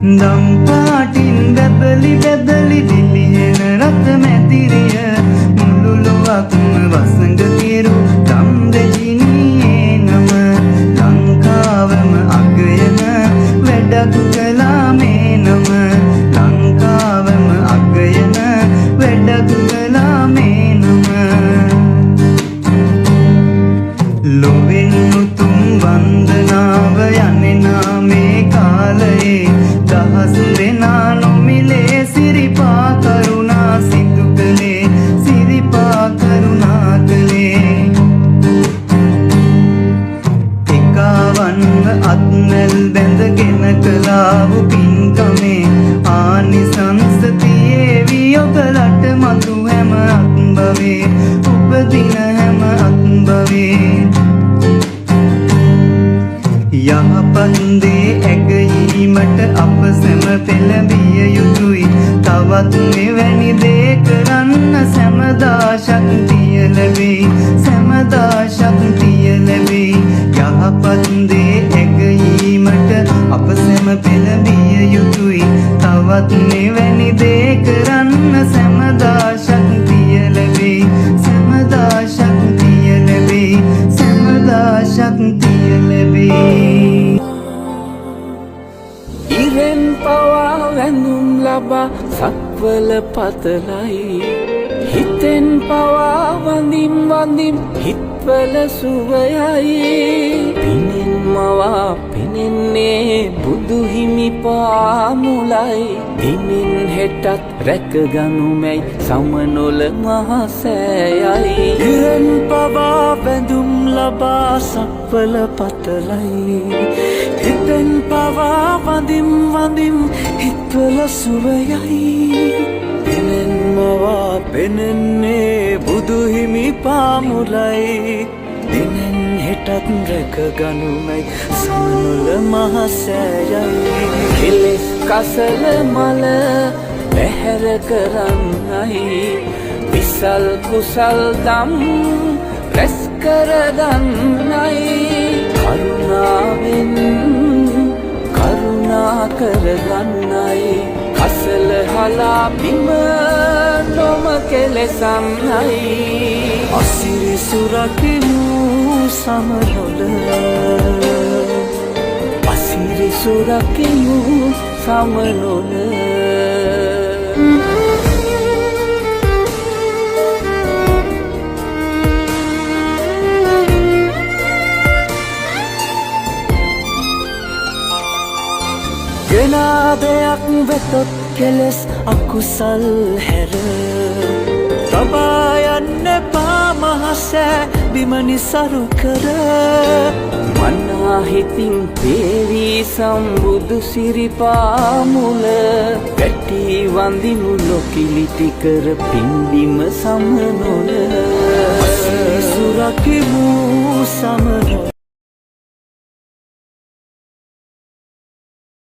දම් පාටින් බැබලි බැබලි දිලිහෙන රත මැදිරිය මුළු ලොවක්ම වසඟ කිරු දම් දෙජිනියේ නම ලංකාවම අගයන වැඩක් කළා මේ නම ලංකාවම අගයන වැඩක් කළා මේ නම ලොවෙන් උතුම් වන්දනාව යන්නේ නාමේ කාලයේ දහස් දෙනා නොමිලේ සිරිපා කරුණා සිදු කළේ සිරිපා කරුණා කළේ එකවන්ව අත්නැල් බැඳගෙන කලාව පින්කමේ ආනිසංස තියේවි ඔබලට මතු හැම අත්බවේ උපදින හැම අත්බවේ යහපත් දේ ඇගීමට අප සැම පෙළඹිය යුතුයි තවත් මෙවැනි දේ කරන්න සැමදා ශක්තිය ලැබෙයි සැමදා ශක්තිය ලැබෙයි යහපත් දේ ඇගීමට අප සැම පෙළඹිය යුතුයි තවත් මෙවැනි දේ කරන්න සැමදා ශක්තිය ලැබෙයි සැමදා ශක්තිය ලැබෙයි සැමදා ශක්තිය ලැබෙයි ඉරෙන් පවා වැඳුම් ලබා සක්වල පතලයි හිතෙන් පවා වඳිම් වඳිම් හිත්වල සුවයයි පිනෙන් මවා පෙනෙන්නේ බුදු හිමි පාමුලයි දිනෙන් හෙටත් රැකගනුමැයි සමනොල මහසෑයයි ඉරෙන් පවා වැඳුම් ලබා සක්වල පතලයි හිතෙන් පවා වඳිම් වඳිම් හිත්වල සුවයයි පිනෙන් මවා පෙනෙන්නේ බුදු හිමි පාමුලයි දිනෙන් හෙටත් රැකගනුමැයි සමනොල මහසෑයයි කෙලෙස් කසල මල පැහැර කරන්නයි විසල් කුසල් දම් රැස් කරගන්නයි කරුණාවෙන් කරුණා කරගන්නයි කසල හලා බිම නොම කෙලෙසන්නයි අසිරි සුරකිමු සමනොල අසිරි සුරකිමු සමනොල ගෙනාදයක් වෙතොත් කෙලෙස් අකුසල් හැර තබා යන්න එපා මහසෑ බිමනි සරු කර මන්නා හිතින් පේවී සම්බුදු සිරිපා මුල වැටි වඳිනු ලොකිලිටි කර පින්බිම සමනොල සුරකිමු